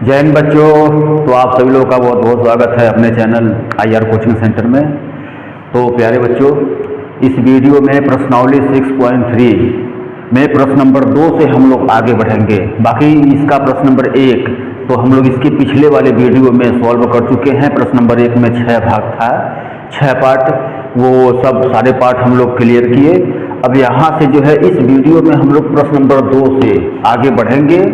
जय हिंद बच्चों। तो आप सभी लोगों का बहुत बहुत स्वागत है अपने चैनल IR कोचिंग सेंटर में। तो प्यारे बच्चों, इस वीडियो में प्रश्नावली 6.3 में प्रश्न नंबर 2 से हम लोग आगे बढ़ेंगे। बाकी इसका प्रश्न नंबर 1 तो हम लोग इसके पिछले वाले वीडियो में सॉल्व कर चुके हैं। प्रश्न नंबर 1 में 6 भाग था, 6 पार्ट, वो सब सारे पार्ट हम लोग क्लियर किए। अब यहाँ से जो है इस वीडियो में हम लोग प्रश्न नंबर 2 से आगे बढ़ेंगे।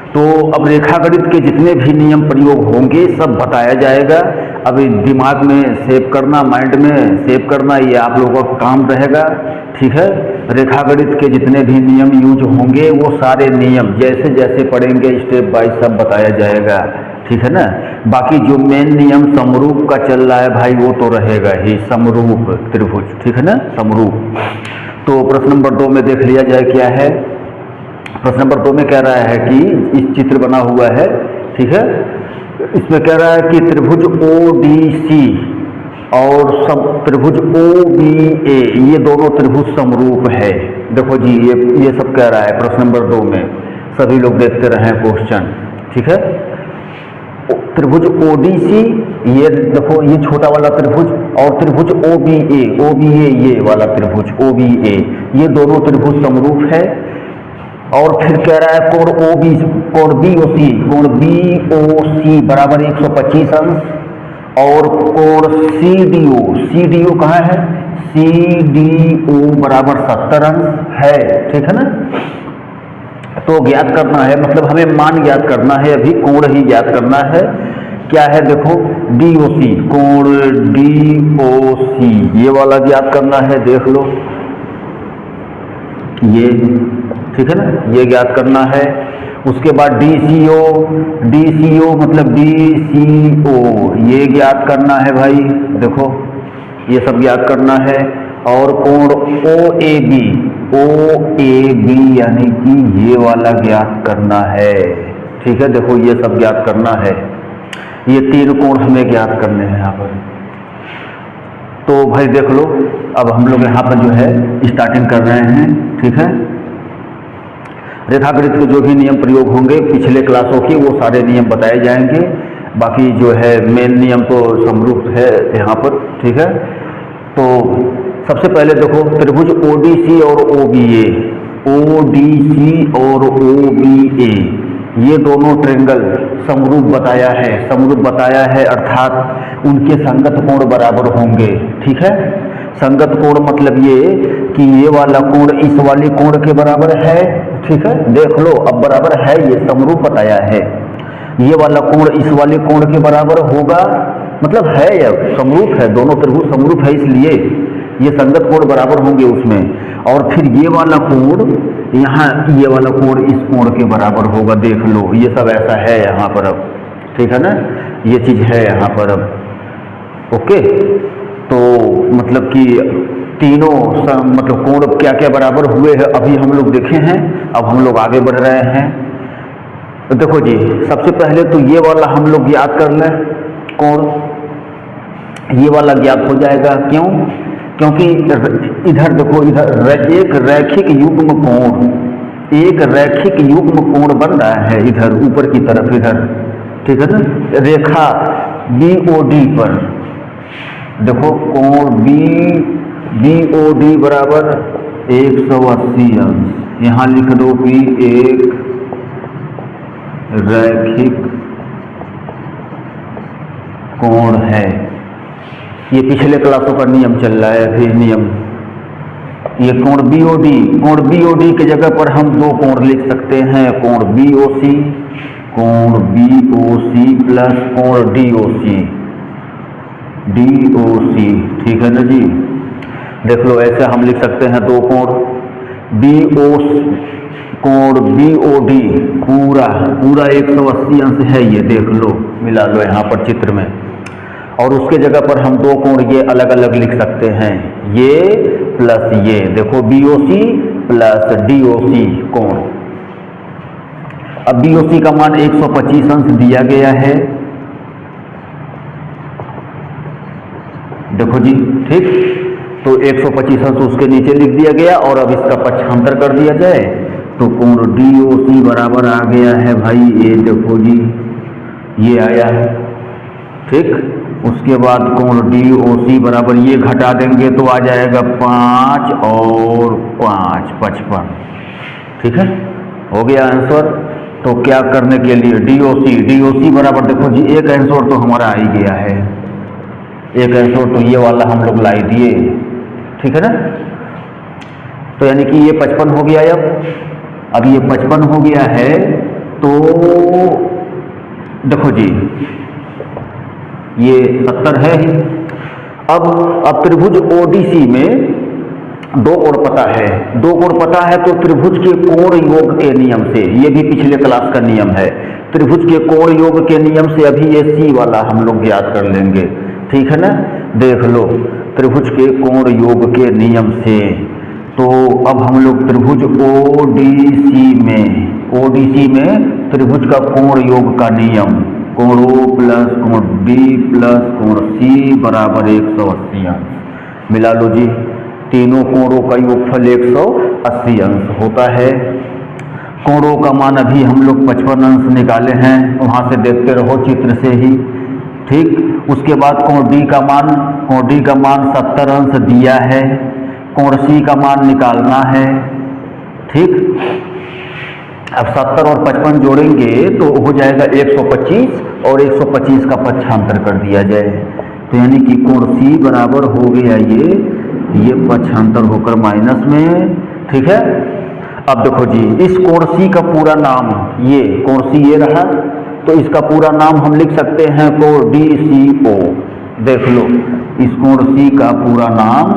तो अब रेखागणित के जितने भी नियम प्रयोग होंगे सब बताया जाएगा। अब दिमाग में सेव करना, माइंड में सेव करना, ये आप लोगों का काम रहेगा, ठीक है। रेखागणित के जितने भी नियम यूज होंगे वो सारे नियम जैसे जैसे पढ़ेंगे स्टेप बाय सब बताया जाएगा, ठीक है ना। बाकी जो मेन नियम समरूप का चल रहा है भाई वो तो रहेगा ही, समरूप त्रिभुज, ठीक है ना, समरूप। तो प्रश्न नंबर 2 में देख लिया जाए क्या है। प्रश्न नंबर 2 में कह रहा है कि इस चित्र बना हुआ है, ठीक है। इसमें कह रहा है कि त्रिभुज ODC और सब त्रिभुज OBA ये दोनों त्रिभुज समरूप है। देखो जी, ये सब कह रहा है प्रश्न नंबर 2 में। सभी लोग देखते रहे क्वेश्चन, ठीक है। त्रिभुज ODC ये देखो, ये छोटा वाला त्रिभुज, और त्रिभुज OBA ये वाला त्रिभुज OBA, ये दोनों त्रिभुज समरूप है। और फिर कह रहा है कोण BOC बराबर 125 अंश, और कोण CDO कहाँ है, CDO बराबर 70 अंश है, ठीक है ना। तो ज्ञात करना है, मतलब हमें मान ज्ञात करना है, अभी कोण ही ज्ञात करना है। क्या है देखो, DOC, कोण DOC ये वाला ज्ञात करना है, देख लो ये, ठीक है ना, ये ज्ञात करना है। उसके बाद DCO मतलब DCO ये ज्ञात करना है भाई, देखो ये सब ज्ञात करना है। और कोण OAB यानी कि ये वाला ज्ञात करना है, ठीक है। देखो ये सब ज्ञात करना है, ये 3 कोण हमें ज्ञात करने हैं यहाँ पर। तो भाई देख लो, अब हम लोग यहाँ पर जो है स्टार्टिंग कर रहे हैं, ठीक है। रेखागणित के जो भी नियम प्रयोग होंगे पिछले क्लासों के वो सारे नियम बताए जाएंगे। बाकी जो है मेन नियम तो समरूप है यहाँ पर, ठीक है। तो सबसे पहले देखो त्रिभुज ODC और OBA ये दोनों ट्रायंगल समरूप बताया है, समरूप बताया है, अर्थात उनके संगत कोण बराबर होंगे, ठीक है। संगत कोण मतलब ये कि ये वाला कोण इस वाले कोण के बराबर है, ठीक है। देख लो अब बराबर है, ये समरूप बताया है। ये वाला कोण इस वाले कोण के बराबर होगा, मतलब है या समरूप है, दोनों त्रिभुज समरूप है, इसलिए ये संगत कोण बराबर होंगे उसमें। और फिर ये वाला कोण यहाँ, ये वाला कोण इस कोण के बराबर होगा, देख लो ये सब ऐसा है यहाँ पर अब, ठीक है ना, ये चीज है यहाँ पर अब, ओके। तो मतलब कि तीनों मतलब कोण क्या क्या बराबर हुए हैं अभी हम लोग देखे हैं। अब हम लोग आगे बढ़ रहे हैं। तो देखो जी, सबसे पहले तो ये वाला हम लोग याद कर लें कोण, ये वाला ज्ञात हो जाएगा। क्यों? क्योंकि इधर देखो, इधर एक रैखिक युग्म कोण बन रहा है इधर ऊपर की तरफ, इधर, ठीक है ना, रेखा BOD पर। देखो कोण BOD बराबर 180 अंश, यहाँ लिख दो कि एक रैखिक कोण है। ये पिछले क्लासों का नियम चल रहा है अभी नियम। ये कोण BOD के जगह पर हम 2 कोण लिख सकते हैं, कोण BOC प्लस कोण DOC, ठीक है ना जी। देख लो ऐसे हम लिख सकते हैं 2 कोण कोण BOD पूरा 180 अंश है, ये देख लो, मिला लो यहाँ पर चित्र में। और उसके जगह पर हम 2 कोण ये अलग अलग लिख सकते हैं, ये प्लस ये, देखो BOC प्लस DOC कोण। अब BOC का मान 125 अंश दिया गया है, देखो जी, ठीक। तो 125 अंश उसके नीचे लिख दिया गया, और अब इसका पक्षांतर कर दिया जाए तो कोण DOC बराबर आ गया है भाई, ये देखो जी ये आया, ठीक। उसके बाद कोण DOC बराबर ये घटा देंगे तो आ जाएगा 5 और 5 55, ठीक है, हो गया आंसर। तो क्या करने के लिए DOC बराबर देखो जी एक आंसर तो हमारा आ ही गया है, एक आंसर तो ये वाला हम लोग लाई दिए, ठीक है ना। तो यानी कि ये 55 हो गया, अब ये 55 हो गया है तो देखो जी ये 70 है ही। अब त्रिभुज ODC में दो कोण पता है, दो कोण पता है तो त्रिभुज के कोण योग के नियम से, ये भी पिछले क्लास का नियम है, त्रिभुज के कोण योग के नियम से अभी ये C वाला हम लोग ज्ञात कर लेंगे, ठीक है ना। देख लो त्रिभुज के कोण योग के नियम से, तो अब हम लोग त्रिभुज ODC में त्रिभुज का कोण योग का नियम, कोण O प्लस कोण B प्लस कोण C बराबर 180 अंश। मिला लो जी, तीनों कोणों का योगफल 180 अंश होता है। कोणों का मान अभी हम लोग 55 अंश निकाले हैं, वहाँ से देखते रहो चित्र से ही, ठीक। उसके बाद कोण D का मान 70 अंश दिया है, कोण C का मान निकालना है, ठीक। अब 70 और 55 जोड़ेंगे तो हो जाएगा 125 और 125 का पक्षांतर कर दिया जाए, तो यानी कि कोण C बराबर हो गया ये पक्षांतर होकर माइनस में, ठीक है। अब देखो जी इस कोण C का पूरा नाम, ये कोण C ये रहा, तो इसका पूरा नाम हम लिख सकते हैं कोण DCO। देख लो इस कोण C का पूरा नाम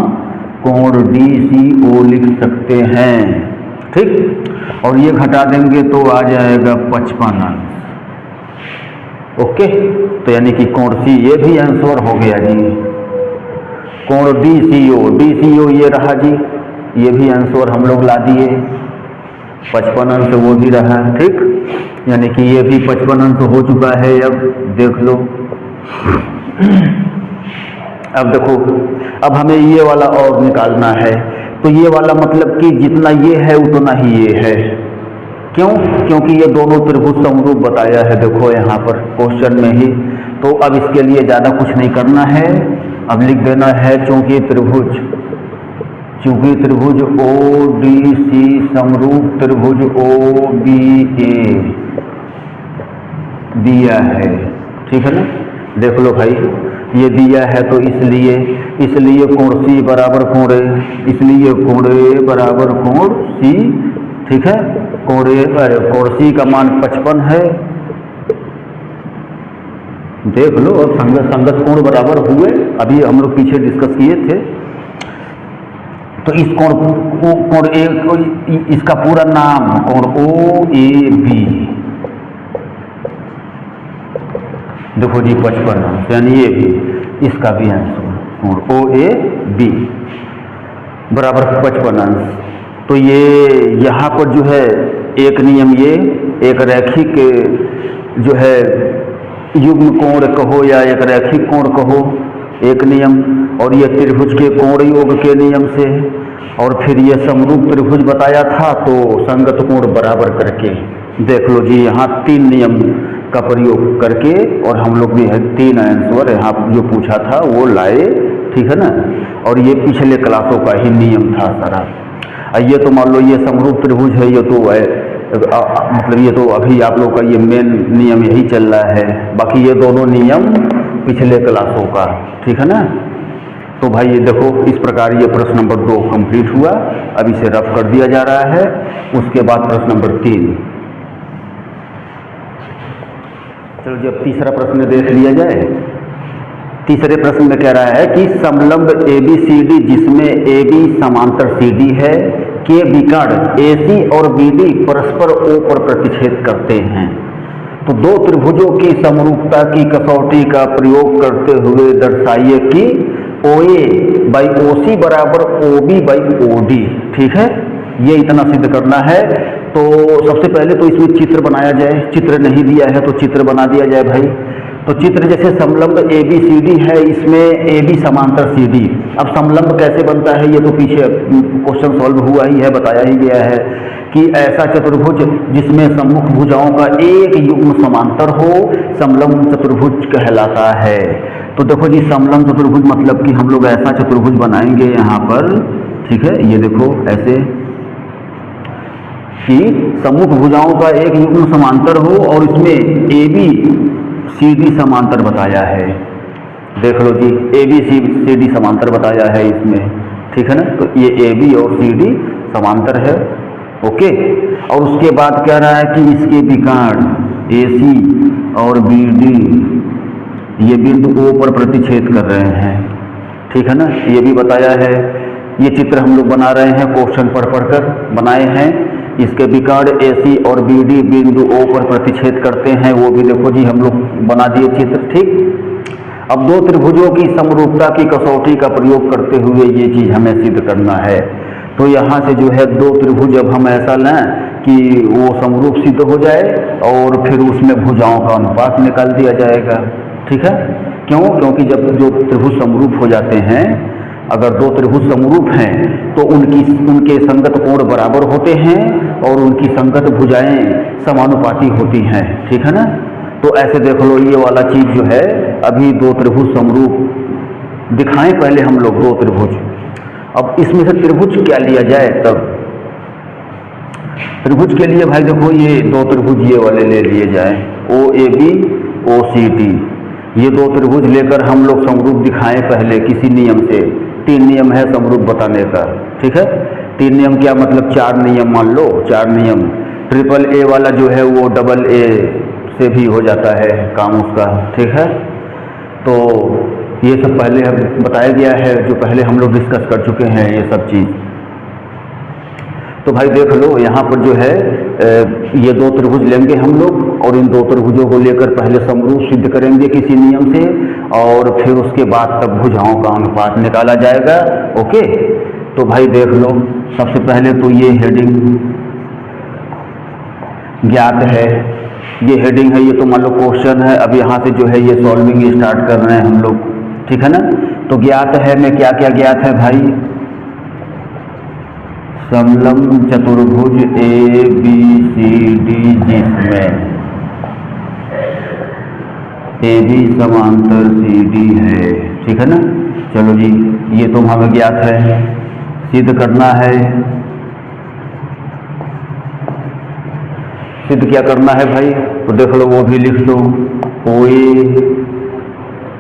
कोण DCO लिख सकते हैं, ठीक। और ये घटा देंगे तो आ जाएगा 55 अंश, ओके। तो यानी कि कोण C ये भी आंसर हो गया जी। कोण DCO ये रहा जी, ये भी आंसर हम लोग ला दिए, 55 अंश वो भी रहा, ठीक। यानी कि ये भी 55 अंश हो चुका है। अब देख लो, अब देखो अब हमें ये वाला और निकालना है, तो ये वाला मतलब कि जितना ये है उतना ही ये है, क्यों? क्योंकि ये दोनों त्रिभुज समरूप बताया है, देखो यहाँ पर क्वेश्चन में ही। तो अब इसके लिए ज़्यादा कुछ नहीं करना है, अब लिख देना है चूंकि त्रिभुज ODC समरूप त्रिभुज OBA दिया है, ठीक है ना। देख लो भाई ये दिया है तो इसलिए कोण C बराबर कोण A, इसलिए कोण A बराबर कोण C, ठीक है। कोण C का मान 55 है, देख लो। और संगत कोण बराबर हुए, अभी हम लोग पीछे डिस्कस किए थे। तो इस कोण A इसका पूरा नाम कोण OAB, देखो जी 55, यानी ये भी इसका भी आंसर कोण OAB बराबर 55 अंश। तो ये यहाँ पर जो है एक नियम, ये एक रैखिक जो है युग्म कोण कहो या एक रैखिक कोण कहो, एक नियम। और ये त्रिभुज के कोण योग के नियम से, और फिर ये समरूप त्रिभुज बताया था तो संगत कोण बराबर करके। देख लो जी यहाँ 3 नियम का प्रयोग करके, और हम लोग भी है 3 आंसर यहाँ जो पूछा था वो लाए, ठीक है ना। और ये पिछले क्लासों का ही नियम था सारा। ये तो मान लो ये समरूप त्रिभुज है, ये तो मतलब ये तो अभी आप लोग का ये मेन नियम यही चल रहा है, बाकी ये दोनों नियम पिछले क्लासों का, ठीक है ना। तो भाई ये देखो इस प्रकार ये प्रश्न नंबर 2 कंप्लीट हुआ, अब इसे रफ कर दिया जा रहा है। उसके बाद प्रश्न नंबर 3, चलो जब तीसरा प्रश्न देख लिया जाए। तीसरे प्रश्न में कह रहा है कि समलंब ABCD जिसमें AB समांतर CD है के विकर्ण AC और BD परस्पर O पर प्रतिच्छेद करते हैं। तो दो त्रिभुजों की समरूपता की कसौटी का प्रयोग करते हुए दर्शाइए कि OA बाई OC बराबर OB बाई OD, ठीक है। ये इतना सिद्ध करना है। तो सबसे पहले तो इसमें चित्र बनाया जाए, चित्र नहीं दिया है तो चित्र बना दिया जाए भाई। तो चित्र जैसे समलंब ABCD है, इसमें AB समांतर CD। अब समलंब कैसे बनता है ये तो पीछे क्वेश्चन सॉल्व हुआ ही है, बताया ही गया है कि ऐसा चतुर्भुज जिसमें सम्मुख भुजाओं का एक युग्म समांतर हो समलंब चतुर्भुज कहलाता है। तो देखो जी, समलंब चतुर्भुज मतलब कि हम लोग ऐसा चतुर्भुज बनाएंगे यहाँ पर, ठीक है, ये देखो ऐसे कि सम्मुख भुजाओं का एक युग्म समांतर हो और इसमें ए बी सी डी समांतर बताया है। देख लो जी, ए बी सी डी समांतर बताया है इसमें, ठीक है ना। तो ये ए बी और सी डी समांतर है, ओके। और उसके बाद कह रहा है कि इसके विकर्ण ए सी और बी डी ये बिंदु ओ पर प्रतिच्छेद कर रहे हैं, ठीक है ना। ये भी बताया है, ये चित्र हम लोग बना रहे हैं, क्वेश्चन पढ़कर बनाए हैं। इसके विकर्ण ए सी और बी डी बिंदु ओ पर प्रतिच्छेद करते हैं, वो भी देखो जी हम लोग बना दिए चित्र, ठीक। अब दो त्रिभुजों की समरूपता की कसौटी का प्रयोग करते हुए ये चीज हमें सिद्ध करना है। तो यहाँ से जो है दो त्रिभुज अब हम ऐसा लें कि वो समरूप सिद्ध हो जाए और फिर उसमें भुजाओं का अनुपात निकाल दिया जाएगा, ठीक है। क्यों? क्योंकि जब जो त्रिभुज समरूप हो जाते हैं, अगर दो त्रिभुज समरूप हैं तो उनके संगत कोण बराबर होते हैं और उनकी संगत भुजाएं समानुपाती होती हैं, ठीक है ना। तो ऐसे देख लो, ये वाला चीज जो है, अभी दो त्रिभुज समरूप दिखाएं पहले हम लोग दो त्रिभुज। अब इसमें से त्रिभुज क्या लिया जाए, तब त्रिभुज के लिए भाई देखो ये दो त्रिभुज ये वाले ले लिए जाए, ओ A B O C D. ये दो त्रिभुज लेकर हम लोग समरूप दिखाएं पहले किसी नियम से। 3 नियम है समरूप बताने का, ठीक है। 3 नियम क्या मतलब, 4 नियम मान लो, 4 नियम। ट्रिपल ए वाला जो है वो डबल ए से भी हो जाता है काम उसका, ठीक है। तो ये सब पहले बताया गया है, जो पहले हम लोग डिस्कस कर चुके हैं ये सब चीज़। तो भाई देख लो, यहाँ पर जो है ये दो त्रिभुज लेंगे हम लोग और इन दो त्रिभुजों को लेकर पहले समरूप सिद्ध करेंगे किसी नियम से, और फिर उसके बाद तब भुजाओं का अनुपात निकाला जाएगा, ओके। तो भाई देख लो, सबसे पहले तो ये हेडिंग ज्ञात है, ये हेडिंग है, ये तो मान लो क्वेश्चन है। अब यहाँ से जो है ये सॉल्विंग स्टार्ट कर रहे हैं हम लोग, ठीक है ना। तो ज्ञात है में क्या क्या ज्ञात है भाई, समलंब चतुर्भुज ए बी सी डी जिसमें ए बी समांतर सी डी है, ठीक है ना। चलो जी, ये तो हमें ज्ञात है, सिद्ध करना है। सिद्ध क्या करना है भाई, तो देख लो, वो भी लिख दो, O A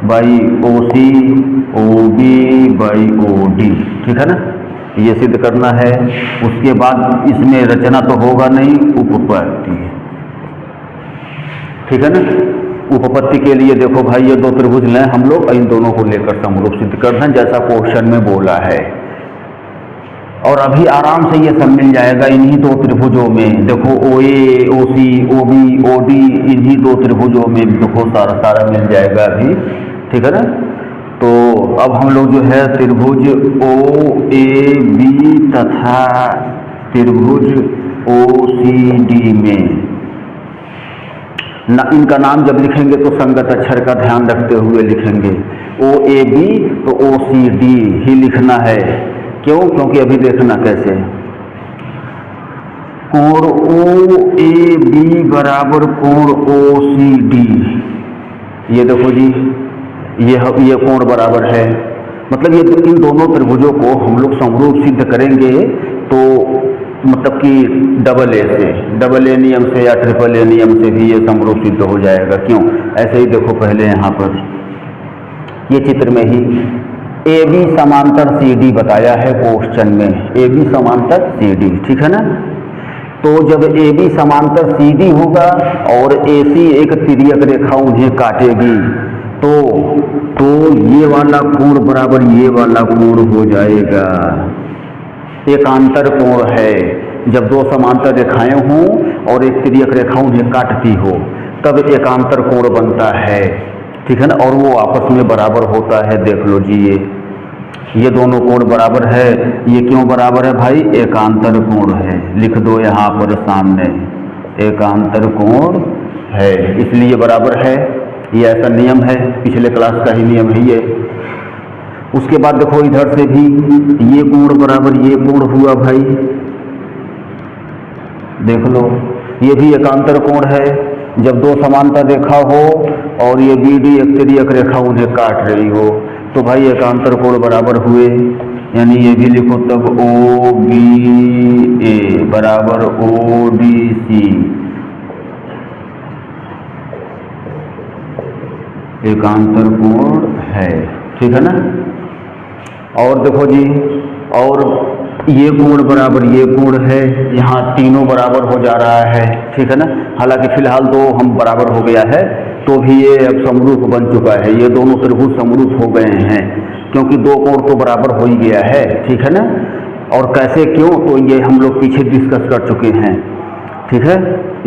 by O C O B by O D, ठीक है ना। ये सिद्ध करना है। उसके बाद इसमें रचना तो होगा नहीं, उपपत्ति, ठीक है ना। उपपत्ति के लिए देखो भाई, ये दो त्रिभुज लें हम लोग, इन दोनों को लेकर समरूप सिद्ध करना है जैसा क्वेश्चन में बोला है। और अभी आराम से ये सब मिल जाएगा इन्हीं दो त्रिभुजों में। देखो ओ ए ओ C O B O D, इन्हीं दो त्रिभुजों में देखो सारा मिल जाएगा अभी, ठीक है ना। तो अब हम लोग जो है त्रिभुज ओ ए बी तथा त्रिभुज ओ सी डी में इनका नाम जब लिखेंगे तो संगत अक्षर का ध्यान रखते हुए लिखेंगे। ओ ए बी तो ओ सी डी ही लिखना है। क्यों? क्योंकि अभी देखना कैसे, कोण ओ ए बी बराबर कोण ओ सी डी। ये देखो जी, ये कोण बराबर है, मतलब ये इन दोनों त्रिभुजों को हम लोग समरूप सिद्ध करेंगे तो मतलब कि डबल ए से, डबल ए नियम से या ट्रिपल ए नियम से भी ये समरूप सिद्ध हो जाएगा। क्यों? ऐसे ही देखो, पहले यहाँ पर ये चित्र में ही ए बी समांतर सी डी बताया है क्वेश्चन में, ए बी समांतर सी डी, ठीक है ना। तो जब ए बी समांतर सी डी होगा और ए सी एक तिर्यक रेखा उन्हें काटेगी तो ये वाला कोण बराबर ये वाला कोण हो जाएगा। एकांतर कोण है, जब दो समांतर रेखाएं हों और एक तिर्यक रेखा उन्हें काटती हो तब एकांतर कोण बनता है, ठीक है ना। और वो आपस में बराबर होता है। देख लो जी, ये दोनों कोण बराबर है। ये क्यों बराबर है भाई? एकांतर कोण है। लिख दो यहाँ पर सामने, एकांतर कोण है, इसलिए बराबर है। ये ऐसा नियम है, पिछले क्लास का ही नियम है ये। उसके बाद देखो इधर से भी ये कोण बराबर ये कोण हुआ भाई, देख लो, ये भी एकांतर कोण है। जब दो समांतर रेखा हो और ये बी डी एक तिर्यक रेखा उन्हें काट रही हो तो भाई एकांतर कोण बराबर हुए। यानी ये भी लिखो तब ओ बी ए बराबर ओ डी सी, एकांतर कोण है। ठीक है ना। और देखो जी, और ये कोण बराबर ये कोण है, यहाँ तीनों बराबर हो जा रहा है। ठीक है ना। हालांकि फिलहाल दो हम बराबर हो गया है तो भी ये अब समरूप बन चुका है, ये दोनों त्रिभुज समरूप हो गए हैं क्योंकि दो कोण तो बराबर हो ही गया है। ठीक है ना। और कैसे क्यों, तो ये हम लोग पीछे डिस्कस कर चुके हैं। ठीक है।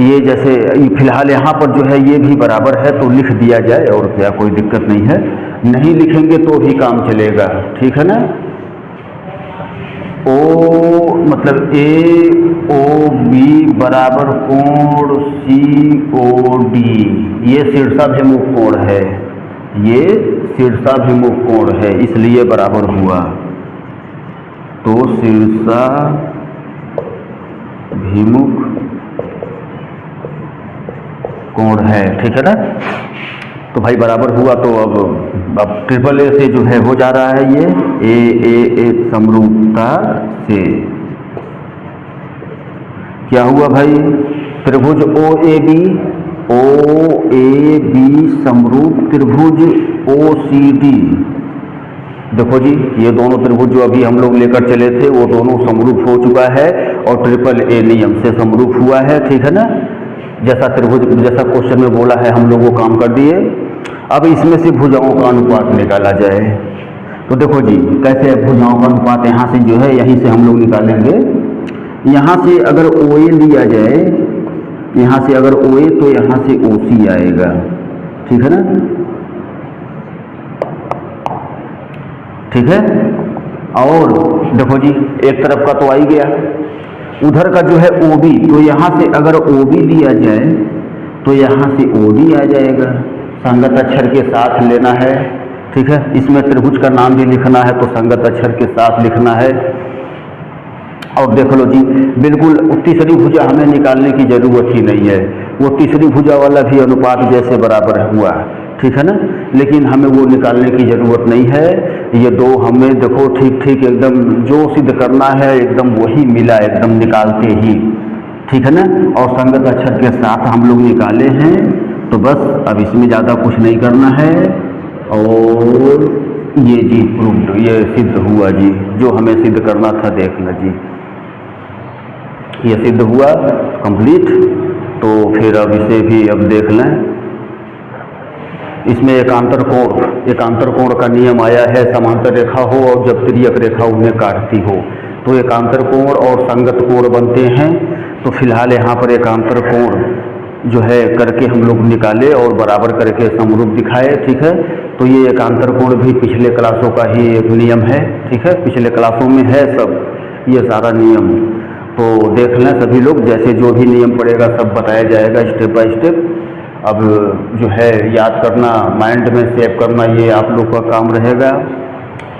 ये जैसे फिलहाल यहाँ पर जो है ये भी बराबर है तो लिख दिया जाए और क्या, कोई दिक्कत नहीं है। नहीं लिखेंगे तो भी काम चलेगा। ठीक है ना। ओ मतलब ए ओ बी बराबर कोण सी ओ डी, ये शीर्षाभिमुख कोण है, ये शीर्षाभिमुख कोण है इसलिए बराबर हुआ। तो शीर्षाभिमुख कोण है। ठीक है ना। तो भाई बराबर हुआ तो अब ट्रिपल ए से जो है हो जा रहा है ये ए समरूपता से। क्या हुआ भाई, त्रिभुज ओ ए बी समरूप त्रिभुज ओ सी डी। देखो जी, ये दोनों त्रिभुज जो अभी हम लोग लेकर चले थे वो दोनों समरूप हो चुका है और ट्रिपल ए नियम से समरूप हुआ है। ठीक है ना। जैसा त्रिभुज जैसा क्वेश्चन में बोला है हम लोग वो काम कर दिए। अब इसमें से भुजाओं का अनुपात निकाला जाए। तो देखो जी, कैसे भुजाओं का अनुपात यहाँ से जो है यहीं से हम लोग निकालेंगे। यहाँ से अगर ओ ए लिया जाए, यहाँ से अगर ओ ए तो यहाँ से ओ सी आएगा। ठीक है ना। ठीक है। और देखो जी, एक तरफ का तो आ ही गया, उधर का जो है ओ बी, तो यहाँ से अगर ओ बी लिया जाए तो यहाँ से ओ डी आ जाएगा। संगत अक्षर के साथ लेना है। ठीक है। इसमें त्रिभुज का नाम भी लिखना है तो संगत अक्षर के साथ लिखना है। और देख लो जी, बिल्कुल तीसरी भुजा हमें निकालने की जरूरत ही नहीं है, वो तीसरी भुजा वाला भी अनुपात जैसे बराबर हुआ। ठीक है ना। लेकिन हमें वो निकालने की जरूरत नहीं है। ये दो हमें देखो ठीक ठीक एकदम जो सिद्ध करना है एकदम वही मिला एकदम निकालते ही। ठीक है ना। और संगत अक्षर के साथ हम लोग निकाले हैं तो बस अब इसमें ज़्यादा कुछ नहीं करना है। और ये जी प्रूव्ड, ये सिद्ध हुआ जी, जो हमें सिद्ध करना था देखना जी, ये सिद्ध हुआ कंप्लीट। तो फिर अब इसे भी अब देख लें। इसमें एकांतर कोण का नियम आया है, समांतर रेखा हो और जब तिर्यक रेखा उन्हें काटती हो तो एकांतर कोण और संगत कोण बनते हैं। तो फिलहाल यहाँ पर एकांतर कोण जो है करके हम लोग निकाले और बराबर करके समरूप दिखाए। ठीक है। तो ये एकांतर कोण भी पिछले क्लासों का ही एक नियम है। ठीक है। पिछले क्लासों में है सब ये सारा नियम, तो देख लें सभी लोग, जैसे जो भी नियम पड़ेगा सब बताया जाएगा स्टेप बाय स्टेप। अब जो है याद करना, माइंड में सेव करना, ये आप लोग का काम रहेगा।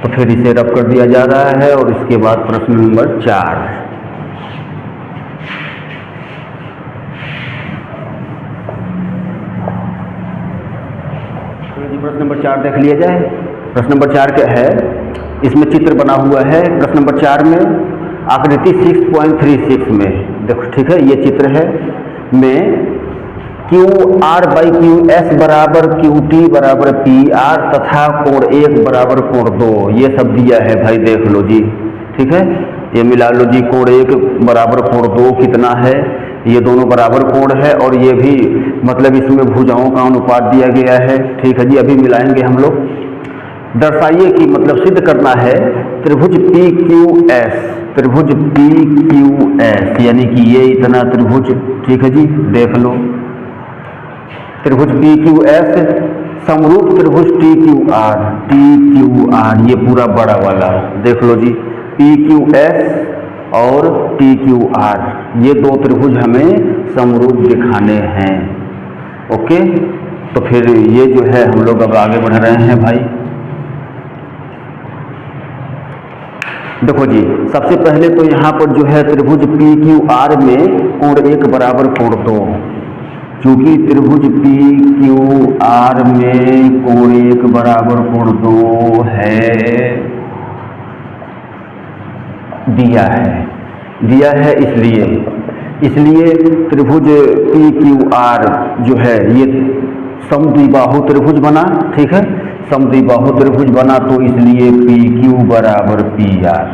तो फिर इसे रब कर दिया जा रहा है और इसके बाद प्रश्न नंबर 4। प्रश्न नंबर 4 देख लिया जाए। प्रश्न नंबर 4 क्या है, इसमें चित्र बना हुआ है। प्रश्न नंबर 4 में आकृति 6.36 में देखो। ठीक है। ये चित्र है में Q R by Q S बराबर क्यू टी बराबर पी आर तथा कोण 1 बराबर कोण 2, ये सब दिया है भाई, देख लो जी। ठीक है। ये मिला लो जी, कोण 1 बराबर कोण 2 कितना है, ये दोनों बराबर कोण है और ये भी मतलब इसमें भुजाओं का अनुपात दिया गया है। ठीक है जी। अभी मिलाएंगे हम लोग। दर्शाइए कि मतलब सिद्ध करना है त्रिभुज पी क्यू एस, त्रिभुज पी क्यू एस यानी कि ये इतना त्रिभुज। ठीक है जी। देख लो, त्रिभुज पी क्यू एस समरूप त्रिभुज टी क्यू आर, ये पूरा बड़ा वाला देख लो जी, पी क्यू एस और टी क्यू आर, ये दो त्रिभुज हमें समरूप दिखाने हैं। ओके। तो फिर ये जो है हम लोग अब आगे बढ़ रहे हैं भाई। देखो जी, सबसे पहले तो यहाँ पर जो है त्रिभुज पी क्यू आर में कोण 1 बराबर कोण 2, क्योंकि त्रिभुज पी क्यू आर में कोण 1 बराबर कोण 2 है, दिया है इसलिए त्रिभुज पी क्यू आर जो है ये समद्विबाहु त्रिभुज बना, ठीक है, समद्विबाहु त्रिभुज बना, तो इसलिए पी क्यू बराबर पी आर।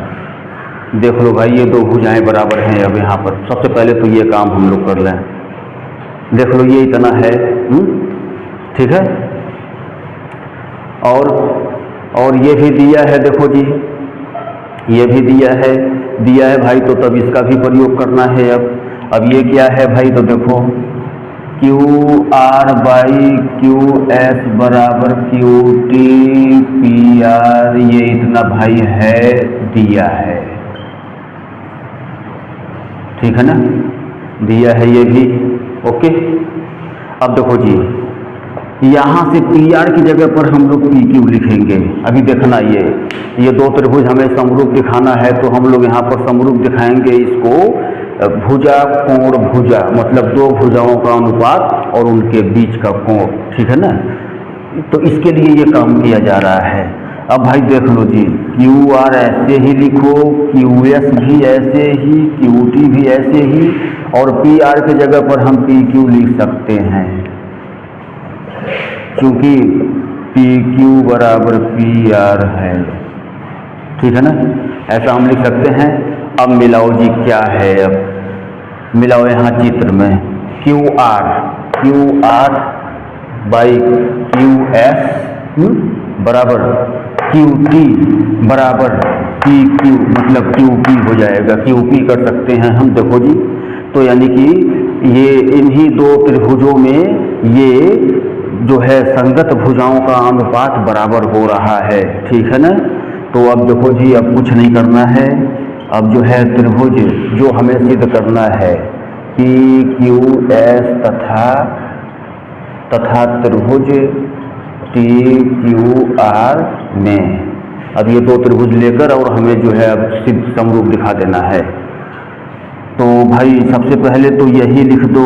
देख लो भाई, ये दो भुजाएं बराबर हैं। अब यहाँ पर सबसे पहले तो ये काम हम लोग कर लें। देख लो ये इतना है, ठीक है, और ये भी दिया है, देखो जी ये भी दिया है भाई, तो तब इसका भी प्रयोग करना है। अब ये क्या है भाई, तो देखो Q R by Q S बराबर क्यू टी पी आर, ये इतना भाई है, दिया है, ठीक है ना, दिया है ये भी, ओके। अब देखो जी, यहाँ से पी आर की जगह पर हम लोग पी क्यू लिखेंगे। अभी देखना, ये दो त्रिभुज हमें समरूप दिखाना है, तो हम लोग यहाँ पर समरूप दिखाएंगे इसको भुजा कोण भुजा, मतलब दो भुजाओं का अनुपात और उनके बीच का कोण, ठीक है ना। तो इसके लिए ये काम किया जा रहा है। अब भाई देख लो जी, क्यू आर ऐसे ही लिखो, क्यू एस भी ऐसे ही, क्यू टी भी ऐसे ही, और पी आर की जगह पर हम पी क्यू लिख सकते हैं, क्योंकि पी क्यू बराबर पी आर है, ठीक है ना, ऐसा हम लिख सकते हैं। अब मिलाओ जी, क्या है, अब मिलाओ यहाँ चित्र में, Q R by Q S बराबर क्यू टी बराबर पी क्यू, मतलब क्यू पी हो जाएगा, क्यू पी कर सकते हैं हम। देखो जी, तो यानी कि ये इन्हीं दो त्रिभुजों में ये जो है संगत भुजाओं का अनुपात बराबर हो रहा है, ठीक है ना। तो अब देखो जी, अब कुछ नहीं करना है, अब जो है त्रिभुज जो हमें सिद्ध करना है पी क्यू एस तथा त्रिभुज टी क्यू आर में, अब ये दो त्रिभुज लेकर और हमें जो है अब सिद्ध समरूप दिखा देना है। तो भाई सबसे पहले तो यही लिख दो,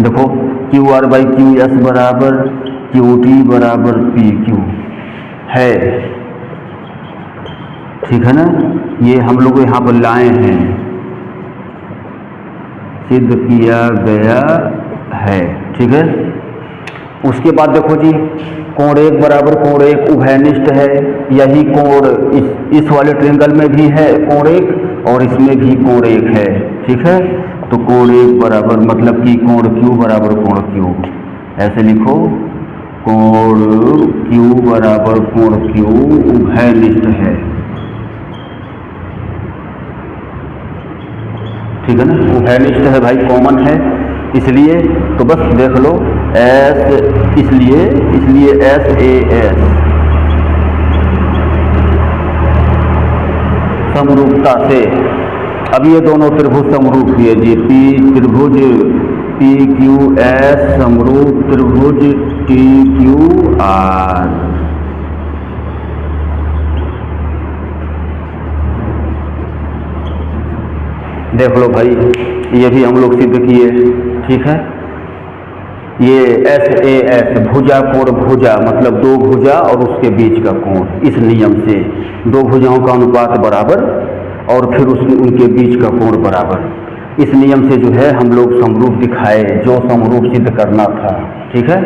देखो Q R by Q S बराबर क्यू टी बराबर पी क्यू है, ठीक है ना। ये हम लोग यहाँ पर लाए हैं, सिद्ध किया गया है, ठीक है। उसके बाद देखो जी, कोण 1 बराबर कोण 1 उभयनिष्ठ है, यही कोण इस वाले ट्रायंगल में भी है कोण 1 और इसमें भी कोण 1 है, ठीक है। तो कोण 1 बराबर मतलब कि कोण Q बराबर कोण Q, ऐसे लिखो, कोण Q बराबर कोण Q उभयनिष्ठ है, ठीक है ना, उभयनिष्ठ है भाई, कॉमन है, इसलिए तो बस देख लो एस, इसलिए एस ए एस समरूपता से। अब ये दोनों त्रिभुज समरूप हुए जी, पी त्रिभुज पी क्यू एस समरूप त्रिभुज टी क्यू आर। देख लो भाई, ये भी हम लोग सिद्ध किए, ठीक है। ये एस ए एस भुजा कोण भुजा, मतलब दो भुजा और उसके बीच का कोण, इस नियम से दो भुजाओं का अनुपात बराबर और फिर उनके बीच का कोण बराबर, इस नियम से जो है हम लोग समरूप दिखाए, जो समरूप सिद्ध करना था, ठीक है।